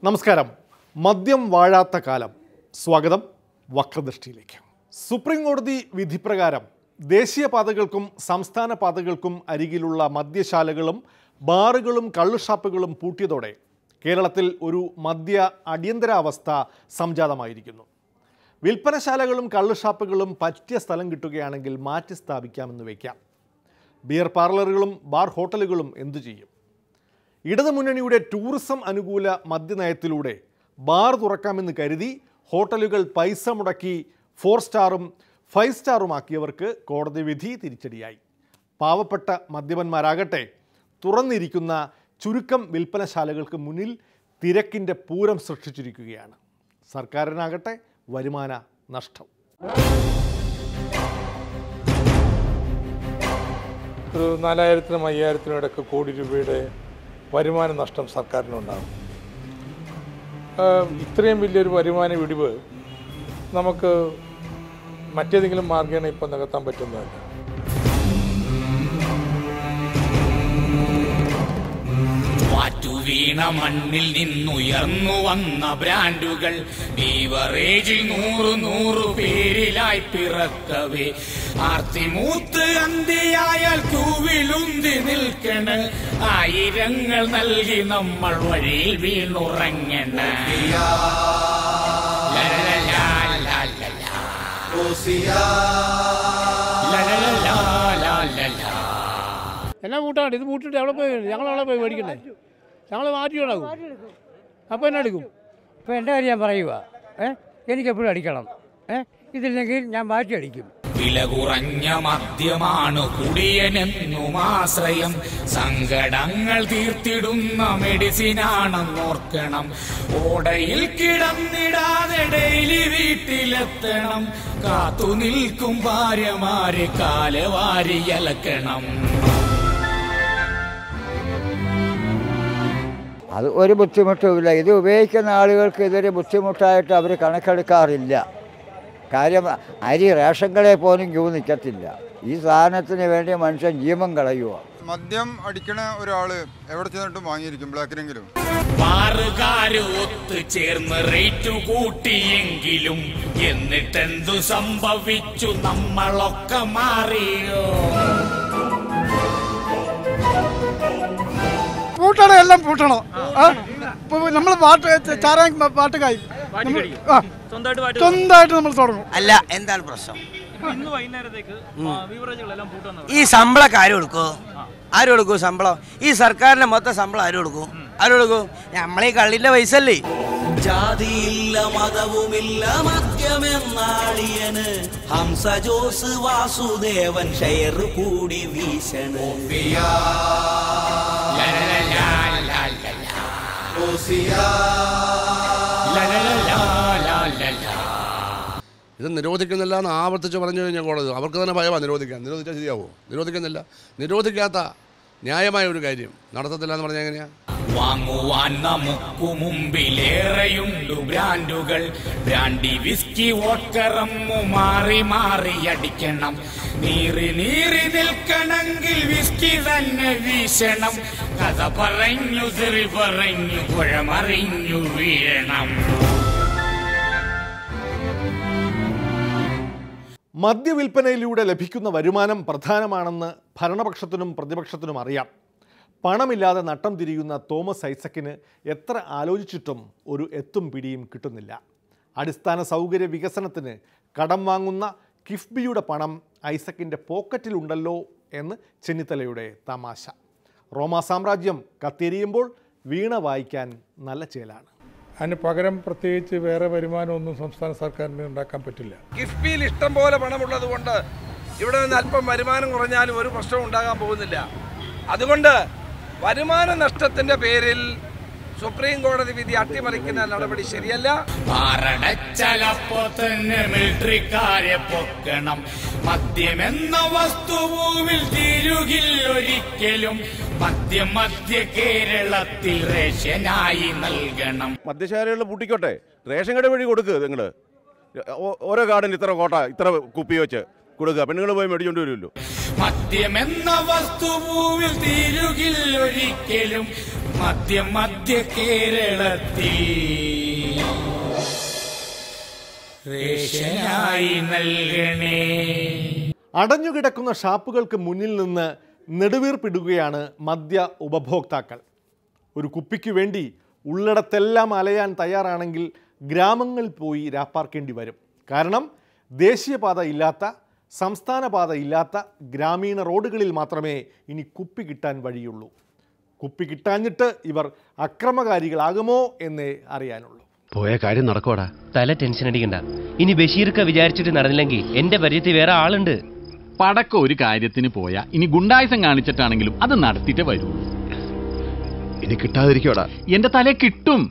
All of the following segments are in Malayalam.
നമസ്കാരം. മദ്യം വാഴാത്ത കാലം. സ്വാഗതം വക്രദൃഷ്ടിയിലേക്ക്. സുപ്രീം കോടതി വിധിപ്രകാരം ദേശീയപാതകൾക്കും സംസ്ഥാന പാതകൾക്കും അരികിലുള്ള മദ്യശാലകളും ബാറുകളും കള്ളുഷാപ്പുകളും പൂട്ടിയതോടെ കേരളത്തിൽ ഒരു മദ്യ അടിയന്തരാവസ്ഥ സംജാതമായിരിക്കുന്നു. വിൽപ്പനശാലകളും കള്ളുഷാപ്പുകളും പറ്റിയ സ്ഥലം കിട്ടുകയാണെങ്കിൽ മാറ്റി സ്ഥാപിക്കാമെന്ന് വയ്ക്കാം. ബിയർ പാർലറുകളും ബാർ ഹോട്ടലുകളും എന്തു ചെയ്യും? ഇടതുമുന്നണിയുടെ ടൂറിസം അനുകൂല മദ്യനയത്തിലൂടെ ബാർ തുറക്കാമെന്ന് കരുതി ഹോട്ടലുകൾ പൈസ മുടക്കി 4 സ്റ്റാറും 5 സ്റ്റാറുമാക്കിയവർക്ക് കോടതി വിധി തിരിച്ചടിയായി. പാവപ്പെട്ട മദ്യപന്മാരാകട്ടെ തുറന്നിരിക്കുന്ന ചുരുക്കം വിൽപ്പനശാലകൾക്ക് മുന്നിൽ തിരക്കിൻ്റെ പൂരം സൃഷ്ടിച്ചിരിക്കുകയാണ്. സർക്കാരിനാകട്ടെ വരുമാന നഷ്ടം. ഒരു 4000-നും 5000-നും ഇടയ്ക്ക് കോടി രൂപയുടെ വരുമാന നഷ്ടം സർക്കാരിനുണ്ടാകും. ഇത്രയും വലിയൊരു വരുമാന വിടിവ് നമുക്ക് മറ്റേതെങ്കിലും മാർഗ്ഗേന ഇപ്പം നികത്താൻ പറ്റുന്നതല്ല. വീണ മണ്ണിൽ നിന്നുയർന്നു വന്ന ബ്രാൻഡുകൾ ബീവറേജിൽ 100 പേരിലായി പിറക്കവേ ആർത്തിമൂത്ത് അന്തിയായാൽ തൂവിലുന്തി നിൽക്കണ ആയിരങ്ങൾ നൽകി നമ്മൾ വഴിയിൽ വീണുറങ്ങണ. എന്നാ കൂട്ടാണ് ഇത് കൂട്ടിട്ട് എവിടെ പോയി ഞങ്ങളവിടെ പോയി മേടിക്കണ്ടേ? ഞങ്ങൾ മാറ്റിയുണ്ടാകും. അപ്പോൾ എന്നെ എടുക്കും. ഇപ്പോൾ എൻ്റെ കാര്യം ഞാൻ പറയുക, എനിക്കെപ്പോഴും അടിക്കണം. ഇതില്ലെങ്കിൽ ഞാൻ മാറ്റി അടിക്കും. വില കുറഞ്ഞ മദ്യമാണ് കുടിയനെന്നും ആശ്രയം. സങ്കടങ്ങൾ തീർത്തിടുന്ന മെഡിസിനാണെന്നോർക്കണം. ഓടയിൽ കിടന്നിടാതെ ഡെയിലി വീട്ടിലെത്തണം. കാത്തു നിൽക്കും ഭാര്യമാരെ കാലവാരി അലക്കണം. അത് ഒരു ബുദ്ധിമുട്ടുമില്ല. ഇത് ഉപയോഗിക്കുന്ന ആളുകൾക്ക് ഇതൊരു ബുദ്ധിമുട്ടായിട്ട് അവർ കണക്കെടുക്കാറില്ല. കാര്യം അരി റേഷൻ കടയിൽ പോലും ക്യൂ നിൽക്കത്തില്ല. ഈ സാധനത്തിന് വേണ്ടി മനുഷ്യൻ ജീവൻ കളയുക. മദ്യം അടിക്കണ ഒരാള് എവിടെ ചെന്നിട്ടും വാങ്ങിയിരിക്കും, ബ്ലാക്കിനെങ്കിലും. ബാറുകാര് ഒത്തുചേർന്ന് റേറ്റ് കൂട്ടിയെങ്കിലും എന്നിട്ടെന്തു സംഭവിച്ചു? നമ്മളൊക്കെ മാറിയോ? പൂട്ടണം, എല്ലാം പൂട്ടണം. നമ്മൾ പാട്ടുകായി സ്വന്തമായിട്ട് നമ്മൾ തുടങ്ങും. അല്ല, എന്താണ് പ്രശ്നം? ഈ ശമ്പളമൊക്കെ ആരും കൊടുക്കും? ആരും കൊടുക്കും ശമ്പളം? ഈ സർക്കാരിന്റെ മൊത്തം ശമ്പളം ആരും കൊടുക്കും? ആരും കൊടുക്കും? നമ്മളീ കള്ളിന്റെ പൈസ അല്ലേ? ജാതിയില്ല മതവുമില്ല മദ്യമെന്നാളിയന് ഹംസ ജോസ് വാസുദേവൻ ഷെയർ കൂടി വീശണ്. ഇത് നിരോധിക്കുന്നില്ല എന്ന് ആവർത്തിച്ച് പറഞ്ഞു കഴിഞ്ഞാൽ കോടതി അവർക്ക് തന്നെ ഭയമാണ്. നിരോധിച്ചാൽ ശരിയാവോ? നിരോധിക്കുന്നില്ല. നിരോധിക്കാത്ത ന്യായമായ ഒരു കാര്യം നടത്തത്തില്ല എന്ന് പറഞ്ഞാൽ എങ്ങനെയാ? വാങ്ങുവാൻ നമുക്കു മുമ്പിലേറെയുണ്ട് ബ്രാൻഡുകൾ. ബ്രാൻഡി വിസ്കി വോഡ്കറമ്മു മാറി മാറി അടിക്കണം. നീറി നീറി നിൽക്കണമെങ്കിൽ വിസ്കി തന്നെ വീശണം. കഥ പറഞ്ഞു തെറി പറഞ്ഞു കുഴമറിഞ്ഞു വീഴണം. മദ്യവിൽപ്പനയിലൂടെ ലഭിക്കുന്ന വരുമാനം പ്രധാനമാണെന്ന് ഭരണപക്ഷത്തിനും പ്രതിപക്ഷത്തിനും അറിയാം. പണമില്ലാതെ നട്ടം തിരിയുന്ന തോമസ് ഐസക്കിന് എത്ര ആലോചിച്ചിട്ടും ഒരു എത്തും പിടിയും കിട്ടുന്നില്ല. അടിസ്ഥാന സൗകര്യ വികസനത്തിന് കടം വാങ്ങുന്ന കിഫ്ബിയുടെ പണം ഐസക്കിൻ്റെ പോക്കറ്റിലുണ്ടല്ലോ എന്ന് ചെന്നിത്തലയുടെ തമാശ. റോമാ സാമ്രാജ്യം കത്തിയെരിയുമ്പോൾ വീണ വായിക്കാൻ നല്ല ചേലാണ്. അതിന് പകരം പ്രത്യേകിച്ച് വേറെ വരുമാനമൊന്നും സംസ്ഥാന സർക്കാരിന് ഉണ്ടാക്കാൻ പറ്റില്ല. കിഫ്ബിയിൽ ഇഷ്ടം പോലെ പണമുള്ളത് കൊണ്ട് ഇവിടെ നിന്ന് അല്പം വരുമാനം കുറഞ്ഞാലും ഒരു പ്രശ്നവും ഉണ്ടാകാൻ പോകുന്നില്ല. അതുകൊണ്ട് വരുമാന നഷ്ടത്തിന്റെ പേരിൽ സുപ്രീം കോടതി വിധി അട്ടിമറിക്കുന്ന നടപടി ശരിയല്ല. പാറടച്ചലപ്പോ തന്നെ മിലിറ്ററിക്കാരെ പൊക്കണം. മദ്യമെന്ന വസ്തുവിൽ തീരുകില്ലൊരിക്കലും. മദ്യം മധ്യ കേരളത്തിൽ റേഷനായി നൽകണം. മദ്യശാലകളിൽ പൂട്ടിക്കോട്ടെ, റേഷൻ കട വഴി കൊടുക്കുക. നിങ്ങൾ ഓരോ കാർഡിന് ഇത്ര കോട്ട ഇത്ര കുപ്പി വെച്ച് കൊടുക്കുക. പെണ്ണുങ്ങൾ പോയി മേടിച്ചോണ്ട് വരുമല്ലോ. മദ്യമെന്ന വസ്തുവിൽ തീരുകില്ലൊരിക്കലും. മധ്യ കേരളത്തിൽ റേഷനായി നൽകണേ. അടഞ്ഞുകിടക്കുന്ന ഷാപ്പുകൾക്ക് മുന്നിൽ നിന്ന് നെടുവീർപ്പിടുകയാണ് മദ്യ ഉപഭോക്താക്കൾ. ഒരു കുപ്പിക്ക് വേണ്ടി ഉള്ളിടത്തെല്ലാം അലയാൻ തയ്യാറാണെങ്കിൽ ഗ്രാമങ്ങളിൽ പോയി രാപ്പാർക്കേണ്ടി വരും. കാരണം ദേശീയപാത ഇല്ലാത്ത, സംസ്ഥാന പാത ഇല്ലാത്ത ഗ്രാമീണ റോഡുകളിൽ മാത്രമേ ഇനി കുപ്പി കിട്ടാൻ വഴിയുള്ളൂ. കുപ്പി കിട്ടാഞ്ഞിട്ട് ഇവർ അക്രമകാരികളാകുമോ എന്നേ അറിയാനുള്ളൂ. പോയ കാര്യം നടക്കോടാ. തല ടെൻഷൻ അടിക്കണ്ട. ഇനി ബഷീർക്ക് വിചാരിച്ചിട്ട് നടന്നില്ലെങ്കിൽ എന്റെ പരിചയത്തിൽ വേറെ ആളുണ്ട്. പടക്കം ഒരു കാര്യത്തിന് പോയാ ഇനി ഗുണ്ടായുസം കാണിച്ചിട്ടാണെങ്കിലും അത് നടത്തിയിട്ട് വരൂ. ഇനി കിട്ടാതിരിക്കോടാ. എന്റെ തലേ കിട്ടും.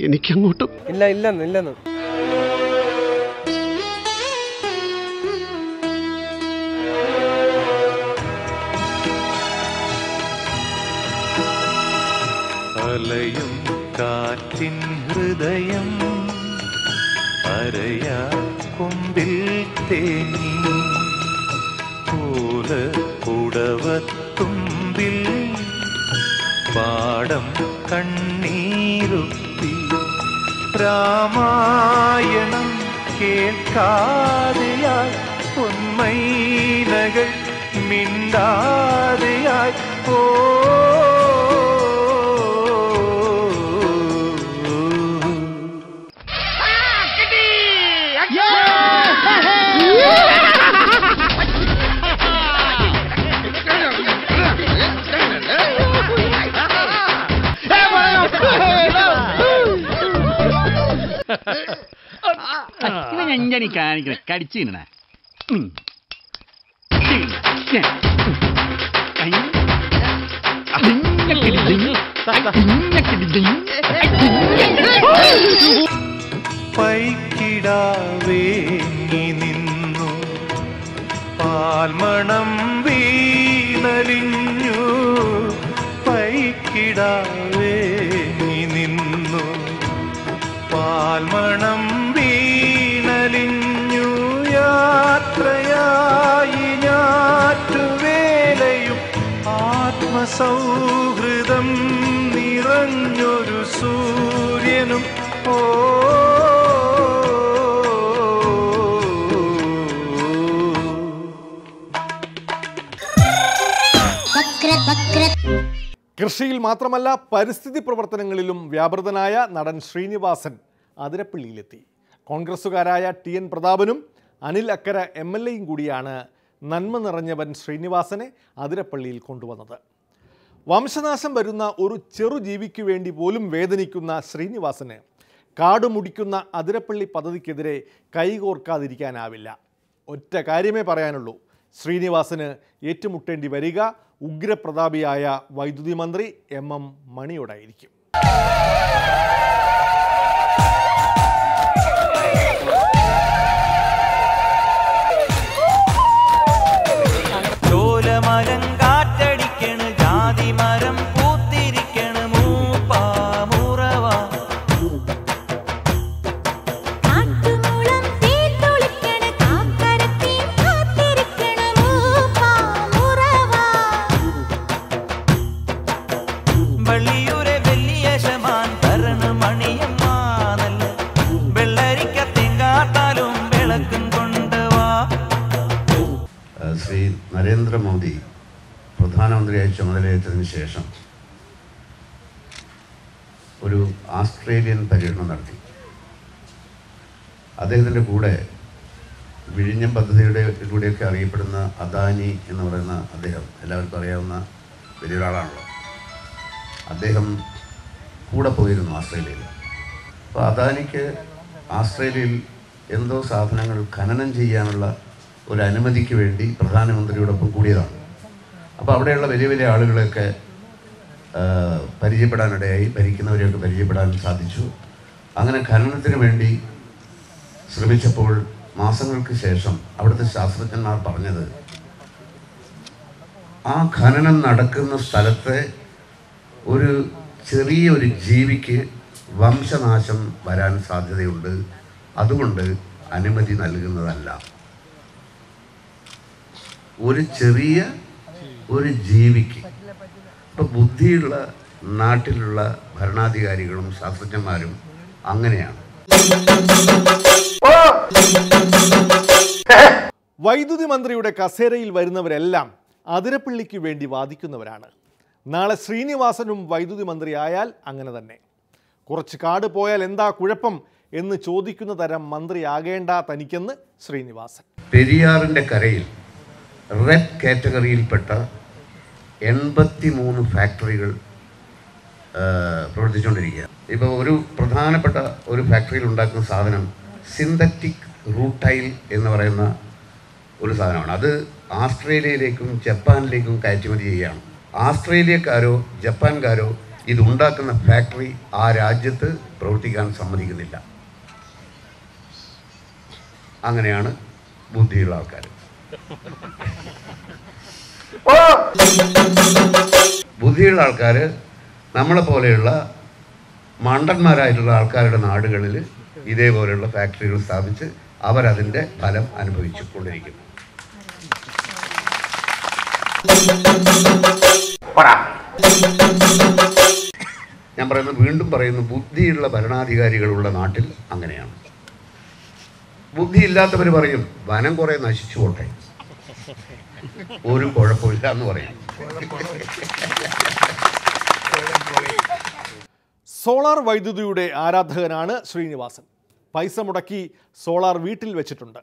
എനിക്കങ്ങോട്ടും ഇല്ലെന്ന് അലയും കാറ്റിൻ ഹൃദയം അരയാ കൊമ്പിൽ തേങ്ങി പൂല പുടവത്തുമ്പിൽ പാടം കണ്ണീരുപ്പി രാമായണം കേൾക്കാതെയായി പൊന്മൈനകൾ മിണ്ടാതെയായി പോ. ഇവനെങ്ങനെ കാണിക്കണ കടിച്ചു തിന്നണ. പൈക്കിടാവേങ്ങി നിന്നു പാൽമണം വീണലിഞ്ഞു. പൈക്കിടാവേങ്ങി നിന്നു പാൽമണം വീണലിഞ്ഞു. യാത്രയായി ഞാറ്റുവേലയും ആത്മസൗഹൃദം നിറഞ്ഞൊരു സൂര്യനും ഓ. കൃഷിയിൽ മാത്രമല്ല പരിസ്ഥിതി പ്രവർത്തനങ്ങളിലും വ്യാപൃതനായ നടൻ ശ്രീനിവാസൻ അതിരപ്പള്ളിയിലെത്തി. കോൺഗ്രസുകാരായ TN പ്രതാപനും അനിൽ അക്കര MLAയും കൂടിയാണ് നന്മ നിറഞ്ഞവൻ ശ്രീനിവാസനെ അതിരപ്പള്ളിയിൽ കൊണ്ടുവന്നത്. വംശനാശം വരുന്ന ഒരു ചെറുജീവിക്ക് വേണ്ടി പോലും വേദനിക്കുന്ന ശ്രീനിവാസന് കാടുമുടിക്കുന്ന അതിരപ്പള്ളി പദ്ധതിക്കെതിരെ കൈകോർക്കാതിരിക്കാനാവില്ല. ഒറ്റ കാര്യമേ പറയാനുള്ളൂ, ശ്രീനിവാസന് ഏറ്റുമുട്ടേണ്ടി വരിക ഉഗ്രപ്രതാപിയായ വൈദ്യുതി മന്ത്രി MM മണിയോടായിരിക്കും. ചോലമരം കാറ്റടിക്കണ്, ജാതിമരം പൂത്തിരിക്കണ്, മൂപ്പാമുറവ വള്ളിയൂരെ വലിയ ശമാൻ തരണ മണിയമ്മാനല്ല വെള്ളരിക്ക തെങ്കാത്താലും വിളക്കും കൊണ്ടുവാ. ശ്രീ നരേന്ദ്രമോദി പ്രധാനമന്ത്രിയായി ചുമതലയേറ്റതിന് ശേഷം ഒരു ആസ്ട്രേലിയൻ പര്യടനം നടത്തി. അദ്ദേഹത്തിൻ്റെ കൂടെ വിഴിഞ്ഞം പദ്ധതിയുടെ കൂടെയൊക്കെ അറിയപ്പെടുന്ന അദാനി എന്ന് പറയുന്ന അദ്ദേഹം, എല്ലാവർക്കും അറിയാവുന്ന വലിയൊരാളാണല്ലോ, അദ്ദേഹം കൂടെ പോയിരുന്നു ആസ്ട്രേലിയയിൽ. അപ്പോൾ അദാനിക്ക് ആസ്ട്രേലിയയിൽ എന്തോ സാധനങ്ങൾ ഖനനം ചെയ്യാനുള്ള ഒരു അനുമതിക്ക് വേണ്ടി പ്രധാനമന്ത്രിയോടൊപ്പം കൂടിയതാണ്. അപ്പോൾ അവിടെയുള്ള വലിയ വലിയ ആളുകളെയൊക്കെ പരിചയപ്പെടാനിടയായി, ഭരിക്കുന്നവരെയൊക്കെ പരിചയപ്പെടാൻ സാധിച്ചു. അങ്ങനെ ഖനനത്തിന് വേണ്ടി ശ്രമിച്ചപ്പോൾ മാസങ്ങൾക്ക് ശേഷം അവിടുത്തെ ശാസ്ത്രജ്ഞന്മാർ പറഞ്ഞത്, ആ ഖനനം നടക്കുന്ന സ്ഥലത്തെ ഒരു ചെറിയൊരു ജീവിക്ക് വംശനാശം വരാൻ സാധ്യതയുണ്ട്, അതുകൊണ്ട് അനുമതി നൽകുന്നതല്ല. ഒരു ചെറിയ ഒരു ജീവിക്ക്. ഇപ്പം ബുദ്ധിയുള്ള നാട്ടിലുള്ള ഭരണാധികാരികളും ശാസ്ത്രജ്ഞന്മാരും അങ്ങനെയാണ്. വൈദ്യുതി മന്ത്രിയുടെ കസേരയിൽ വരുന്നവരെല്ലാം അതിരപ്പിള്ളിക്ക് വേണ്ടി വാദിക്കുന്നവരാണ്. നാളെ ശ്രീനിവാസനും വൈദ്യുതി മന്ത്രിയായാൽ അങ്ങനെ തന്നെ. കുറച്ച് കാട് പോയാൽ എന്താ കുഴപ്പം എന്ന് ചോദിക്കുന്ന തരം മന്ത്രിയാകേണ്ട തനിക്കെന്ന് ശ്രീനിവാസൻ. പെരിയാറിൻ്റെ കരയിൽ റെഡ് കാറ്റഗറിയിൽപ്പെട്ട 83 ഫാക്ടറികൾ പ്രവർത്തിച്ചുകൊണ്ടിരിക്കുക. ഇപ്പോൾ ഒരു പ്രധാനപ്പെട്ട ഒരു ഫാക്ടറിയിൽ ഉണ്ടാക്കുന്ന സാധനം സിന്തറ്റിക് റൂട്ടൈൽ എന്ന് പറയുന്ന ഒരു സാധനമാണ്. അത് ആസ്ട്രേലിയയിലേക്കും ജപ്പാനിലേക്കും കയറ്റുമതി ചെയ്യുകയാണ്. ആസ്ട്രേലിയക്കാരോ ജപ്പാൻകാരോ ഇതുണ്ടാക്കുന്ന ഫാക്ടറി ആ രാജ്യത്ത് പ്രവർത്തിക്കാൻ സമ്മതിക്കുന്നില്ല. അങ്ങനെയാണ് ബുദ്ധിയുള്ള ആൾക്കാർ. ബുദ്ധിയുള്ള ആൾക്കാർ നമ്മളെ പോലെയുള്ള മണ്ടന്മാരായിട്ടുള്ള ആൾക്കാരുടെ നാടുകളിൽ ഇതേപോലെയുള്ള ഫാക്ടറികൾ സ്ഥാപിച്ച് അവരതിൻ്റെ ഫലം അനുഭവിച്ചു കൊണ്ടിരിക്കുന്നു. ഞാൻ പറയുന്നത് വീണ്ടും പറയുന്നു, ബുദ്ധിയുള്ള ഭരണാധികാരികളുള്ള നാട്ടിൽ അങ്ങനെയാണ്. ബുദ്ധിയില്ലാത്തവർ പറയും വനം കുറെ നശിച്ചു പോട്ടെ, ഒരു കുഴപ്പമില്ല എന്ന് പറയും. സോളാർ വൈദ്യുതിയുടെ ആരാധകനാണ് ശ്രീനിവാസൻ. പൈസ മുടക്കി സോളാർ വീട്ടിൽ വെച്ചിട്ടുണ്ട്.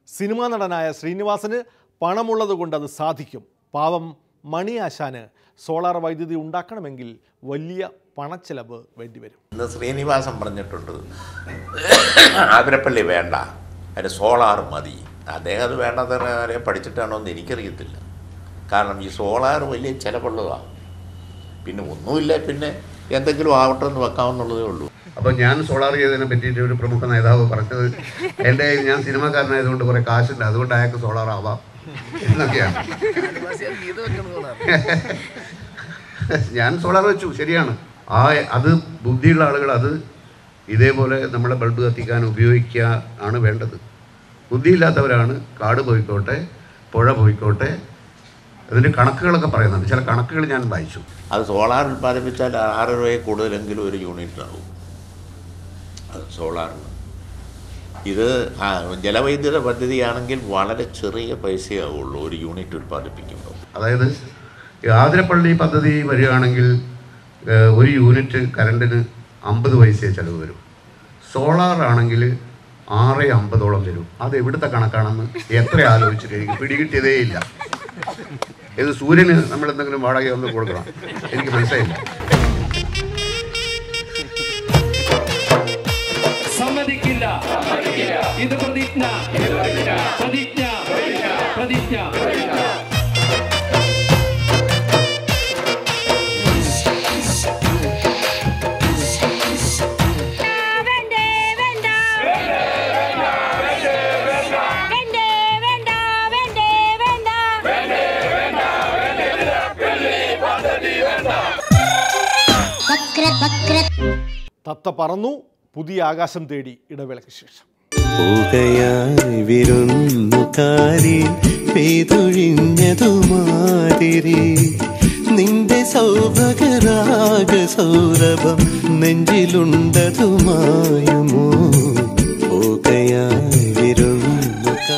സിനിമാ നടനായ ശ്രീനിവാസന് പണമുള്ളത് കൊണ്ട് അത് സാധിക്കും. പാവം മണിയാശാന് സോളാർ വൈദ്യുതി ഉണ്ടാക്കണമെങ്കിൽ വലിയ പണച്ചെലവ് വേണ്ടിവരും. ഇന്ന് ശ്രീനിവാസൻ പറഞ്ഞിട്ടുണ്ട് ആതിരപ്പള്ളി വേണ്ട, അതിന് സോളാർ മതി. അദ്ദേഹം അത് വേണ്ടതെന്ന് പഠിച്ചിട്ടാണോ എന്ന് എനിക്കറിയത്തില്ല. കാരണം ഈ സോളാർ വലിയ ചിലവുള്ളതാണ്. പിന്നെ ഒന്നുമില്ല, പിന്നെ എന്തെങ്കിലും ആവട്ടെ എന്ന് വെക്കാമെന്നുള്ളതേ ഉള്ളൂ. അപ്പോൾ ഞാൻ സോളാർ ചെയ്തതിനെ പറ്റിയിട്ട് ഒരു പ്രമുഖ നേതാവ് പറഞ്ഞത്, ഞാൻ സിനിമാക്കാരനായതുകൊണ്ട് കുറേ കാശുണ്ട്, അതുകൊണ്ട് അയാൾക്ക് സോളാർ ആവാം എന്നൊക്കെയാണ്. ഞാൻ സോളാർ വെച്ചു, ശരിയാണ്. അത് ബുദ്ധിയുള്ള ആളുകൾ അത് ഇതേപോലെ നമ്മളെ ബൾബ് കത്തിക്കാൻ ഉപയോഗിക്കുക ആണ് വേണ്ടത്. ബുദ്ധിയില്ലാത്തവരാണ് കാട് പോയിക്കോട്ടെ, പുഴ പോയിക്കോട്ടെ, അതിൻ്റെ കണക്കുകളൊക്കെ പറയുന്നുണ്ട്. ചില കണക്കുകൾ ഞാൻ വായിച്ചു. അത് സോളാർ ഉൽപ്പാദിപ്പിച്ചാൽ 6 രൂപയിൽ കൂടുതലെങ്കിലും ഒരു യൂണിറ്റിനാവും അത് സോളാറിന്. ഇത് ജലവൈദ്യുത പദ്ധതിയാണെങ്കിൽ വളരെ ചെറിയ പൈസയാവുള്ളൂ ഒരു യൂണിറ്റ് ഉൽപ്പാദിപ്പിക്കുമ്പോൾ. അതായത് ആതിരപ്പള്ളി പദ്ധതി വരികയാണെങ്കിൽ ഒരു യൂണിറ്റ് കറണ്ടിന് 50 പൈസയെ ചിലവ് വരും. സോളാർ ആണെങ്കിൽ 6.50 വരും. അത് എവിടുത്തെ കണക്കാണെന്ന് എത്ര ആലോചിച്ചിട്ട് എനിക്ക് പിടികിട്ടിയതേ ഇല്ല. ഇത് സൂര്യന് നമ്മൾ എന്തെങ്കിലും വാടക ഒന്ന് കൊടുക്കണം, എനിക്ക് മനസ്സിലായില്ല. സമ്മതിക്കില്ല, ഇത് പ്രതിജ്ഞ, പ്രതിജ്ഞ, പ്രതിജ്ഞ. തത്ത പറന്നു, പുതിയ ആകാശം തേടി. ഇടവേളയ്ക്ക് ശേഷം നിന്റെ സൗഭഗരാഗ സൗരഭം നെഞ്ചിലുണ്ടതുമായുമോ പോകയായി വിരുന്നുകാരി.